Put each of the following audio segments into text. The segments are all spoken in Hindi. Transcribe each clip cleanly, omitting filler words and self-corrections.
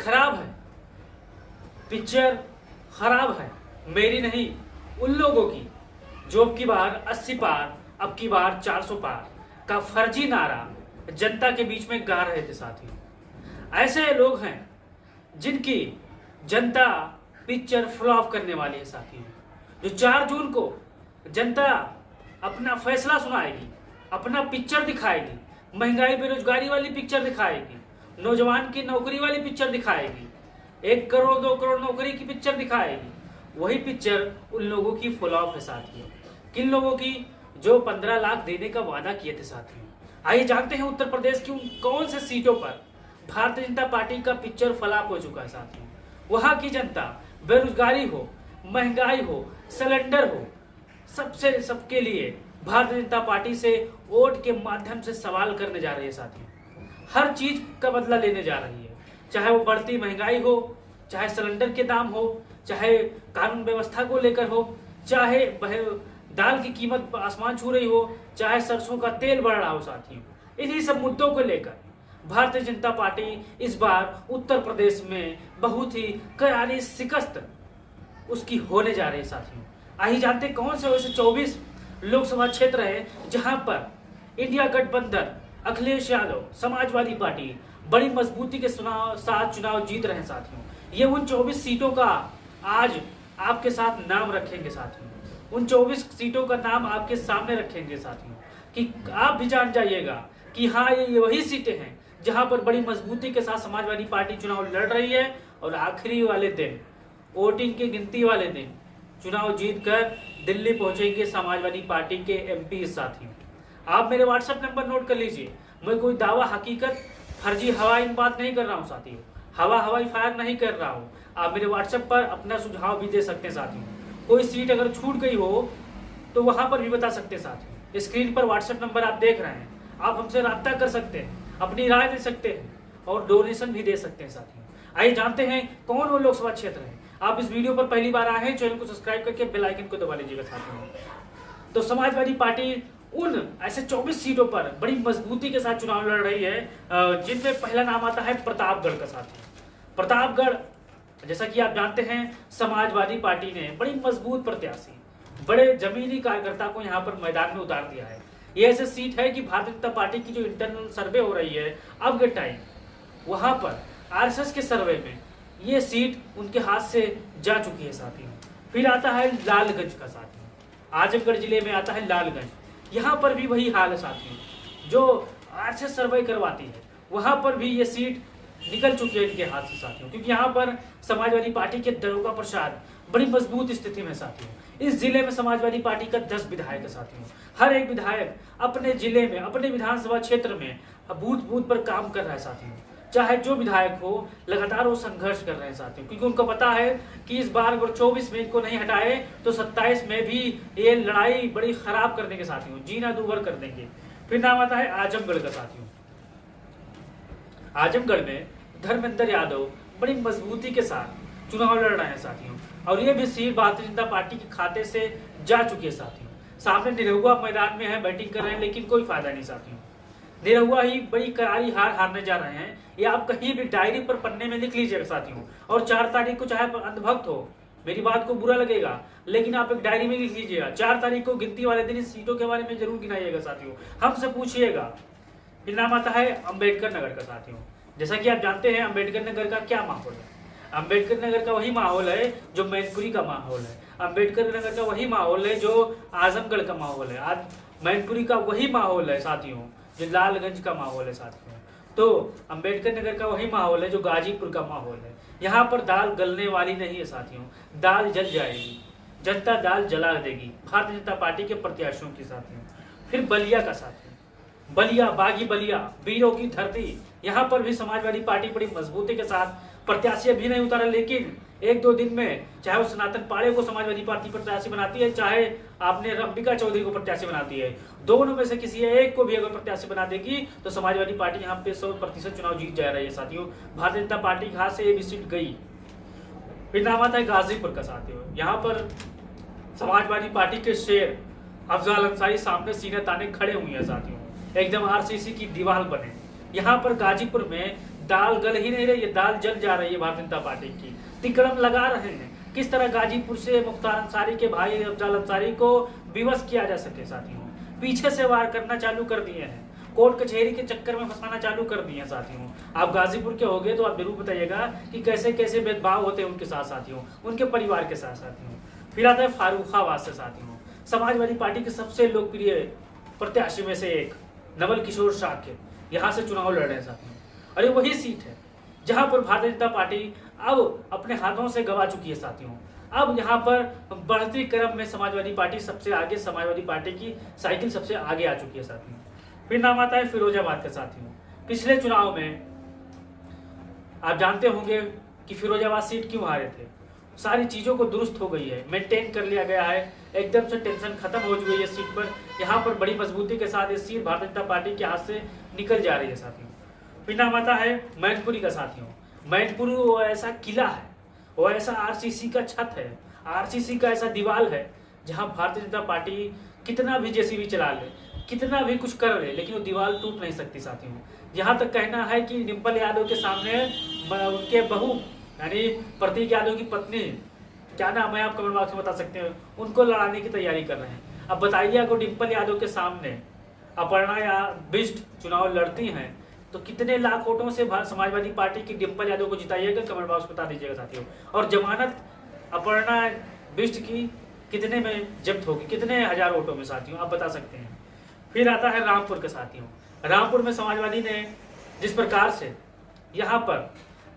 खराब है, पिक्चर खराब है, मेरी नहीं, उन लोगों की जो अब की बार 80 पार, अब की बार 400 पार का फर्जी नारा जनता के बीच में गा रहे थे साथी। ऐसे लोग हैं जिनकी जनता पिक्चर फ्लॉप करने वाली है साथियों। जो 4 जून को जनता अपना फैसला सुनाएगी, अपना पिक्चर दिखाएगी, महंगाई बेरोजगारी वाली पिक्चर दिखाएगी, नौजवान की नौकरी वाली पिक्चर दिखाएगी, 1 करोड़ 2 करोड़ नौकरी की पिक्चर दिखाएगी, वही पिक्चर उन लोगों की फ्लॉप है साथियों। किन लोगों की? जो 15 लाख देने का वादा किए थे साथियों। आइए जानते हैं उत्तर प्रदेश की उन कौन से सीटों पर भारतीय जनता पार्टी का पिक्चर फ्लॉप हो चुका है साथियों। वहां की जनता बेरोजगारी हो, महंगाई हो, सिलेंडर हो, सबके लिए भारतीय जनता पार्टी से वोट के माध्यम से सवाल करने जा रही है साथियों। हर चीज का बदला लेने जा रही है, चाहे वो बढ़ती महंगाई हो, चाहे सिलेंडर के दाम हो, चाहे कानून व्यवस्था को लेकर हो, चाहे दाल की कीमत आसमान छू रही हो, चाहे सरसों का तेल बढ़ रहा हो साथियों। इन्हीं सब मुद्दों को लेकर भारतीय जनता पार्टी इस बार उत्तर प्रदेश में बहुत ही करारी शिकस्त उसकी होने जा रही है साथियों। आइए जानते कौन से वैसे 24 लोकसभा क्षेत्र है जहां पर इंडिया गठबंधन, अखिलेश यादव, समाजवादी पार्टी बड़ी मजबूती के साथ चुनाव जीत रहे हैं साथियों। ये उन 24 सीटों का आज आपके साथ नाम रखेंगे साथियों। उन 24 सीटों का नाम आपके सामने रखेंगे साथियों कि आप भी जान जाइएगा कि हाँ, ये वही सीटें हैं जहां पर बड़ी मजबूती के साथ समाजवादी पार्टी चुनाव लड़ रही है और आखिरी वाले दिन, वोटिंग की गिनती वाले दिन चुनाव जीतकर दिल्ली पहुंचेंगे समाजवादी पार्टी के एमपी साथियों। आप मेरे व्हाट्सएप नंबर नोट कर लीजिए। मैं कोई दावा, हकीकत, फर्जी हवाई बात नहीं कर रहा हूं साथियों, हवाई फायर नहीं कर रहा हूं। आप मेरे व्हाट्सएप पर अपना सुझाव भी दे सकते हैं साथियों। कोई सीट अगर छूट गई हो तो वहां पर भी बता सकते हैं साथियों। स्क्रीन पर व्हाट्सएप नंबर आप देख रहे हैं, आप हमसे राब्ता कर सकते हैं, अपनी राय दे सकते हैं और डोनेशन भी दे सकते हैं साथियों। आइए जानते हैं कौन वो लोकसभा क्षेत्र है। आप इस वीडियो पर पहली बार आए हैं, चैनल को सब्सक्राइब करके बेल आइकन को दबा लीजिएगा साथियों। तो समाजवादी पार्टी उन ऐसे 24 सीटों पर बड़ी मजबूती के साथ चुनाव लड़ रही है, जिनमें पहला नाम आता है प्रतापगढ़ का साथियों। प्रतापगढ़, जैसा कि आप जानते हैं, समाजवादी पार्टी ने बड़ी मजबूत प्रत्याशी, बड़े जमीनी कार्यकर्ता को यहाँ पर मैदान में उतार दिया है। ये ऐसे सीट है कि भारतीय जनता पार्टी की जो इंटरनल सर्वे हो रही है अब के टाइम, वहां पर आरएसएस के सर्वे में ये सीट उनके हाथ से जा चुकी है साथियों। फिर आता है लालगंज का साथियों, आजमगढ़ जिले में आता है लालगंज। यहाँ पर भी वही हाल है साथियों, जो आरएसएस सर्वे करवाती है वहां पर भी ये सीट निकल चुकी है इनके हाथ से साथियों, क्योंकि यहाँ पर समाजवादी पार्टी के दरोगा प्रसाद बड़ी मजबूत स्थिति में साथियों। इस जिले में समाजवादी पार्टी का 10 विधायक है साथियों। हर एक विधायक अपने जिले में, अपने विधानसभा क्षेत्र में बूथ बूथ पर काम कर रहा है साथियों। चाहे जो विधायक हो, लगातार वो संघर्ष कर रहे हैं साथियों, क्योंकि उनको पता है कि इस बार अगर 24 में इनको नहीं हटाए तो 27 में भी ये लड़ाई बड़ी खराब करने के साथियों, जीना दूभर कर देंगे। फिर नाम आता है आजमगढ़ का साथियों। आजमगढ़ में धर्मेंद्र यादव बड़ी मजबूती के साथ चुनाव लड़ रहे हैं साथियों, और ये भी सीट भारतीय जनता पार्टी के खाते से जा चुकी है साथियों। सामने निरहुआ मैदान में है, बैटिंग कर रहे हैं, लेकिन कोई फायदा नहीं साथियों। निरहुआ ही बड़ी करारी हार हारने जा रहे हैं। ये आप कहीं भी डायरी पर पन्ने में लिख लीजिएगा साथियों। और 4 तारीख को चाहे अंधभक्त हो, मेरी बात को बुरा लगेगा, लेकिन आप एक डायरी में लिख लीजिएगा। 4 तारीख को गिनती वाले दिन इस सीटों के बारे में जरूर गिनाइएगा साथियों, हमसे पूछिएगा। फिर नाम आता है अम्बेडकर नगर का साथियों। जैसा कि आप जानते हैं अम्बेडकर नगर का क्या माहौल है। अम्बेडकर नगर का वही माहौल है जो मैनपुरी का माहौल है। अम्बेडकर नगर का वही माहौल है जो आजमगढ़ का माहौल है। आज मैनपुरी का वही माहौल है साथियों जो लालगंज का माहौल है साथियों। तो अम्बेडकर नगर का वही माहौल है जो गाजीपुर का माहौल है। यहाँ पर दाल गलने वाली नहीं है साथियों, दाल जल जाएगी, जनता दाल जला देगी भारतीय जनता पार्टी के प्रत्याशियों के साथियों। फिर बलिया का साथियों, बलिया, बागी बलिया, वीरों की धरती, यहाँ पर भी समाजवादी पार्टी बड़ी मजबूती के साथ प्रत्याशी अभी नहीं उतारा, लेकिन 1-2 दिन में चाहे वो सनातन पाड़े को समाजवादी पार्टी प्रत्याशी बनाती है, चाहे आपने अंबिका चौधरी को प्रत्याशी बनाती है, दोनों में से किसी एक को भी अगर प्रत्याशी बना देगी तो समाजवादी पार्टी यहाँ पे 100% चुनाव जीत जा रही है साथियों। भारतीय जनता पार्टी के हाथ से ये भी सीट गई। फिर नाम आता है गाजीपुर का साथियों। यहाँ पर समाजवादी पार्टी के शेर अफजल अंसारी सामने सीने ताने खड़े हुए हैं साथियों, एकदम आरसीसी की दीवार बने। यहाँ पर गाजीपुर में दाल गल ही नहीं रही है, दाल जल जा रही है भारतीय जनता पार्टी की। तिकड़म लगा रहे हैं किस तरह गाजीपुर से मुख्तार अंसारी के भाई अफजल अंसारी को विवश किया जा सके साथियों। पीछे से वार करना चालू कर दिए हैं, कोर्ट कचहरी के चक्कर में फंसाना चालू कर दिए हैं साथियों। आप गाजीपुर के होंगे तो आप जरूर बताइएगा कि कैसे कैसे भेदभाव होते हैं उनके साथ साथियों, उनके परिवार के साथ साथियों। फिर आता है फारुखाबाद से साथियों, समाजवादी पार्टी के सबसे लोकप्रिय प्रत्याशी में से एक नवल किशोर शाक्य यहाँ से चुनाव लड़ रहे हैं साथियों। अरे वही सीट है जहां पर भारतीय जनता पार्टी अब अपने हाथों से गवा चुकी है साथियों। अब यहाँ पर बढ़ती क्रम में समाजवादी पार्टी सबसे आगे, समाजवादी पार्टी की साइकिल सबसे आगे आ चुकी है साथियों। फिर नाम आता है फिरोजाबाद का साथियों। पिछले चुनाव में आप जानते होंगे कि फिरोजाबाद सीट क्यों हारे थे। सारी चीजों को दुरुस्त हो गई है, मेंटेन कर लिया गया है, एकदम से टेंशन खत्म हो चुकी है इस सीट पर। यहाँ पर बड़ी मजबूती के साथ इस सीट भारतीय जनता पार्टी के हाथ से निकल जा रही है साथियों। फिर नाम आता है मैनपुरी का साथियों। मैनपुरी वो ऐसा किला है, वो ऐसा आरसीसी का छत है, आरसीसी का ऐसा दीवार है जहां भारतीय जनता पार्टी कितना भी जेसीबी चला ले, कितना भी कुछ कर ले, लेकिन वो दीवार टूट नहीं सकती साथियों। यहाँ तक कहना है कि डिम्पल यादव के सामने उनके बहू यानी प्रतीक यादव की पत्नी, क्या नाम है आप कमेंट बॉक्स में बता सकते हैं, उनको लड़ाने की तैयारी कर रहे हैं। अब बताइए अगर डिम्पल यादव के सामने अपर्णा या बिष्ट चुनाव लड़ती हैं तो कितने लाख वोटों से समाजवादी पार्टी की डिम्पल यादव को जिताइएगा, कमेंट बॉक्स में बता दीजिएगा साथियों। और जमानत अपर्णा बिष्ट की कितने में जब्त होगी, कितने हजार वोटों में साथियों, आप बता सकते हैं। फिर आता है रामपुर के साथियों। रामपुर में समाजवादी ने जिस प्रकार से यहाँ पर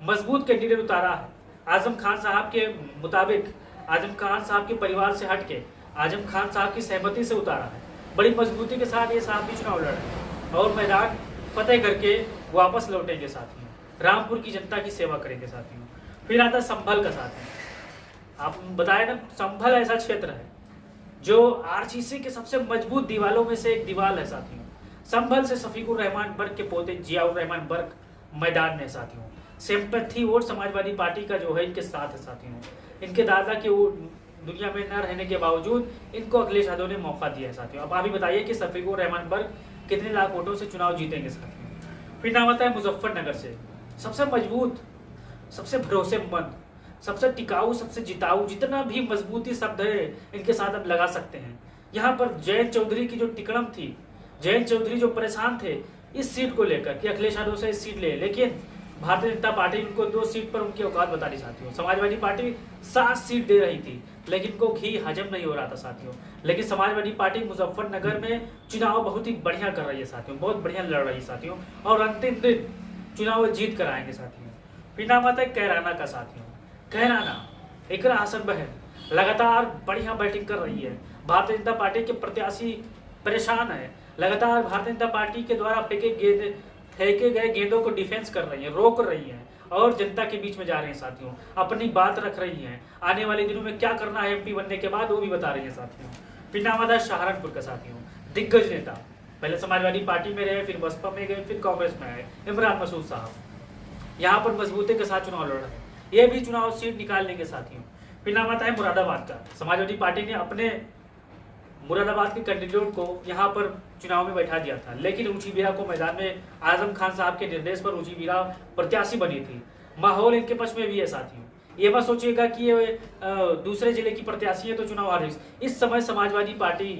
मजबूत कैंडिडेट उतारा है, आजम खान साहब के मुताबिक, आजम खान साहब के परिवार से हट के आजम खान साहब की सहमति से उतारा है, बड़ी मजबूती के साथ ये साहब भी चुनाव लड़ रहे हैं और मैदान फतेह करके वापस लौटेंगे साथियों। रामपुर की जनता की सेवा करेंगे साथियों। फिर आता है संभल का साथियों। आप बताए ना, संभल ऐसा क्षेत्र है जो आरसीसी के सबसे मजबूत दीवालों में से एक दीवार है साथियों। संभल से शफीकुर रहमान बर्क के पोते जियाउर रहमान बर्क मैदान में साथियों। सिंपैथी वोट समाजवादी पार्टी का जो है इनके साथ है साथियों। इनके दादा के वो दुनिया में न रहने के बावजूद इनको अखिलेश यादव ने मौका दिया है साथियों। अब आप ही बताइए कि शफीकुर रहमान बर्क कितने लाख वोटों से चुनाव जीतेंगे साथियों। फिर नाम आता है मुजफ्फरनगर से, सबसे मजबूत, सबसे भरोसेमंद, सबसे टिकाऊ, सबसे जिताऊ, जितना भी मजबूती शब्द है इनके साथ आप लगा सकते हैं। यहाँ पर जयंत चौधरी की जो टिकड़म थी, जयंत चौधरी जो परेशान थे इस सीट को लेकर कि अखिलेश यादव से इस सीट ले, लेकिन भारतीय जनता पार्टी उनको 2 सीट पर उनकी औकात बता रही साथियों। समाजवादी पार्टी 7 सीट दे रही थी लेकिन को घी हजम नहीं हो रहा था साथियों। लेकिन समाजवादी पार्टी मुजफ्फरनगर में चुनाव बहुत ही बढ़िया कर रही है साथियों, बहुत बढ़िया लड़ रही है साथियों और अंतिम दिन चुनाव जीत कर आएंगे साथियों। फिर नाम आता है कैराना का साथियों। कैराना इकरा हसन बहन लगातार बढ़िया बैटिंग कर रही है। भारतीय जनता पार्टी के प्रत्याशी परेशान है, लगातार भारतीय जनता पार्टी के द्वारा फेंके गए गेंदों को डिफेंस कर रही है, रोक रही है और जनता के बीच में जा रहे हैं साथियों, अपनी बात रख रही हैं। आने वाले दिनों में क्या करना है एमपी बनने के बाद वो भी बता रही है साथियों। फिर नाम आता है सहारनपुर का साथियों। दिग्गज नेता, पहले समाजवादी पार्टी में रहे, फिर बसपा में गए, फिर कांग्रेस में आए, इमरान मसूद साहब यहाँ पर मजबूती के साथ चुनाव लड़ रहे हैं। ये भी चुनाव सीट निकाल लेंगे साथियों। फिर नाम आता है मुरादाबाद का। समाजवादी पार्टी ने अपने मुरादाबाद के कैंडिडेट को यहाँ पर चुनाव में बैठा दिया था, लेकिन रुचि बीरा को मैदान में आजम खान साहब के निर्देश पर रुचि बीरा प्रत्याशी बनी थी। माहौल इनके पक्ष में भी है साथियों। ये मत सोचिएगा कि ये दूसरे जिले की प्रत्याशी है तो चुनाव हार। इस समय समाजवादी पार्टी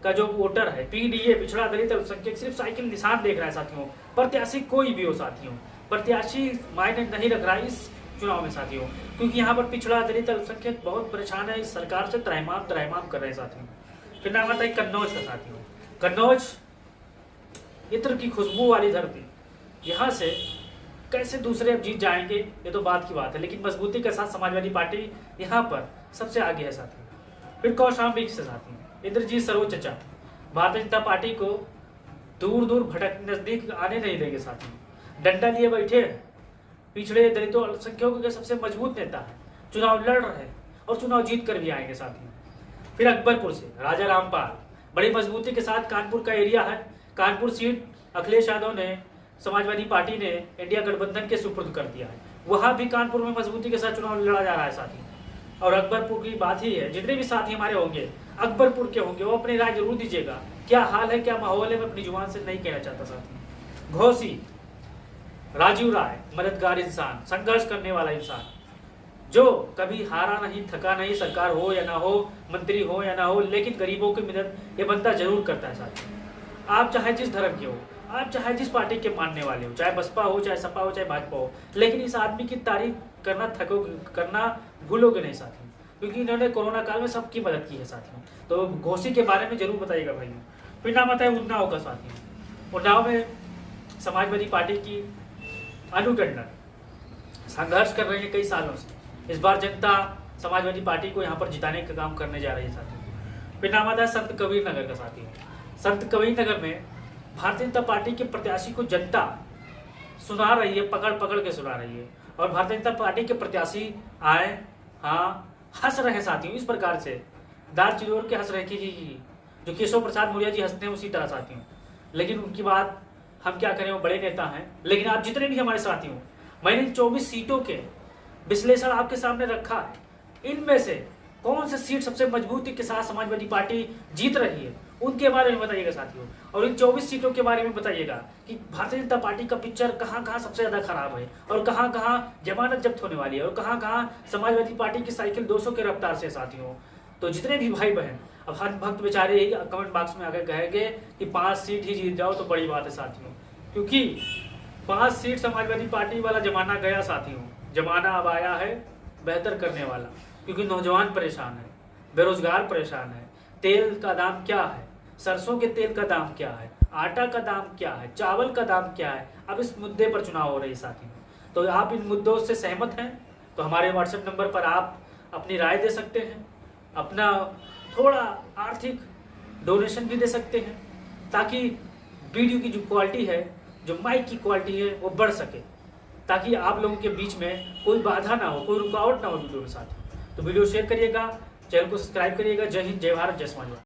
का जो वोटर है, पीडीए, पिछड़ा दलित अल्पसंख्यक, सिर्फ साइकिल निशान देख रहा है साथियों। प्रत्याशी कोई भी हो साथियों, प्रत्याशी मायने नहीं रख रहा है इस चुनाव में साथियों, क्योंकि यहाँ पर पिछड़ा दलित अल्पसंख्यक बहुत परेशान है, इस सरकार से त्रैमाम कर रहे हैं साथियों। फिर नाम आता है कन्नौज का साथियों। कन्नौज इत्र की खुशबू वाली धरती, यहाँ से कैसे दूसरे अब जीत जाएंगे ये तो बात की बात है, लेकिन मजबूती के साथ समाजवादी पार्टी यहाँ पर सबसे आगे है साथियों। फिर कौशाम्बी से साथियों इंद्रजीत सरोज चचा भारतीय जनता पार्टी को दूर दूर भटक नजदीक आने नहीं देंगे साथियों। डंडा लिए बैठे, पिछड़े दलितों अल्पसंख्यकों के सबसे मजबूत नेता है, चुनाव लड़ रहे हैं और चुनाव जीत कर भी आएंगे साथियों। फिर अकबरपुर से राजा रामपाल बड़ी मजबूती के साथ, कानपुर का एरिया है, कानपुर सीट अखिलेश यादव ने, समाजवादी पार्टी ने इंडिया गठबंधन के सुपुर्द कर दिया है। वहां भी कानपुर में मजबूती के साथ चुनाव लड़ा जा रहा है साथी। और अकबरपुर की बात ही है, जितने भी साथी हमारे होंगे अकबरपुर के होंगे वो अपनी राय जरूर दीजिएगा, क्या हाल है, क्या माहौल है, मैं अपनी जुबान से नहीं कहना चाहता साथी। घोसी राजीव राय मददगार इंसान, संघर्ष करने वाला इंसान, जो कभी हारा नहीं, थका नहीं, सरकार हो या ना हो, मंत्री हो या ना हो, लेकिन गरीबों की मदद ये बंदा जरूर करता है साथियों। आप चाहे जिस धर्म के हो, आप चाहे जिस पार्टी के मानने वाले हो, चाहे बसपा हो, चाहे सपा हो, चाहे भाजपा हो, लेकिन इस आदमी की तारीफ करना भूलोगे नहीं साथियों, क्योंकि इन्होंने कोरोना काल में सबकी मदद की है साथियों। तो घोसी के बारे में जरूर बताइएगा भाइयों। फिर नाम आता है उन्नाव का साथियों। उन्नाव में समाजवादी पार्टी की अनु टंडन संघर्ष कर रही है कई सालों से। इस बार जनता समाजवादी पार्टी को यहाँ पर जिताने का काम करने जा रही है साथियों। फिर नाम आता है संत कबीर नगर का साथियों। संत कबीर नगर में भारतीय जनता पार्टी के प्रत्याशी को जनता सुना रही है, पकड़ पकड़ के सुना रही है, और भारतीय जनता पार्टी के प्रत्याशी आए, हाँ, हंस रहे हैं साथियों इस प्रकार से, दार चिरोर के हंस रहे कि जो केशव प्रसाद मौर्य जी हंसते हैं उसी तरह साथियों। लेकिन उनकी बात हम क्या करें, वो बड़े नेता हैं। लेकिन आप जितने भी हमारे साथी हो, मैंने 24 सीटों के विश्लेषण आपके सामने रखा। इनमें से कौन सी सीट सबसे मजबूती के साथ समाजवादी पार्टी जीत रही है, उनके बारे में बताइएगा साथियों। और इन 24 सीटों के बारे में बताइएगा कि भारतीय जनता पार्टी का पिक्चर कहाँ कहाँ सबसे ज्यादा खराब है, और कहाँ कहाँ जमानत जब्त होने वाली है, और कहाँ कहाँ समाजवादी पार्टी की साइकिल 200 के रफ्तार से साथियों। तो जितने भी भाई बहन, अब हर भक्त बेचारे यही कमेंट बॉक्स में आकर कहेंगे कि 5 सीट ही जीत जाओ तो बड़ी बात है साथियों, क्योंकि 5 सीट समाजवादी पार्टी वाला जमाना गया साथियों। जमाना अब आया है बेहतर करने वाला, क्योंकि नौजवान परेशान है, बेरोजगार परेशान है। तेल का दाम क्या है, सरसों के तेल का दाम क्या है, आटा का दाम क्या है, चावल का दाम क्या है, अब इस मुद्दे पर चुनाव हो रही है साथियों। तो आप इन मुद्दों से सहमत हैं तो हमारे व्हाट्सएप नंबर पर आप अपनी राय दे सकते हैं, अपना थोड़ा आर्थिक डोनेशन भी दे सकते हैं, ताकि वीडियो की जो क्वालिटी है, जो माइक की क्वालिटी है, वो बढ़ सके, ताकि आप लोगों के बीच में कोई बाधा ना हो, कोई रुकावट ना हो वीडियो के साथ। तो वीडियो शेयर करिएगा, चैनल को सब्सक्राइब करिएगा। जय हिंद, जय भारत, जय समाजवाद।